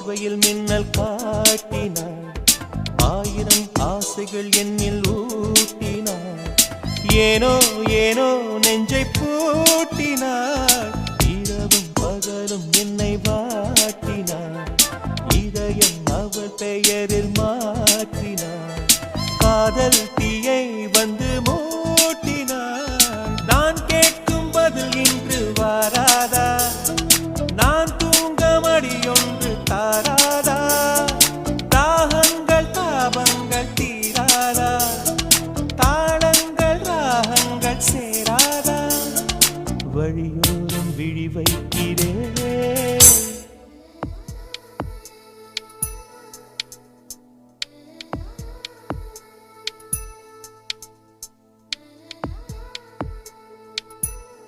போர்வையில் மின்னல் காட்டினாள், ஆயிரம் ஆசைகள் என்னில் ஊட்டினாள். ஏனோ ஏனோ நெஞ்சை பூட்டினாள், இரவும் பகலும் என்னை வாட்டினாள். இதயம் அவள் பெயரில் மாற்றினாள், காதல் தீயை வந்து மூட்டினாள். நான் கேட்கும் பதில் இன்று வாராதா, நான் தூங்க மடியொன்று தாராதா, தாகங்கள் தாபங்கள் தீராதா, தாளங்கள் ராகங்கள் சேராதா. வழியோரம் விழி வைக்கிறேன்,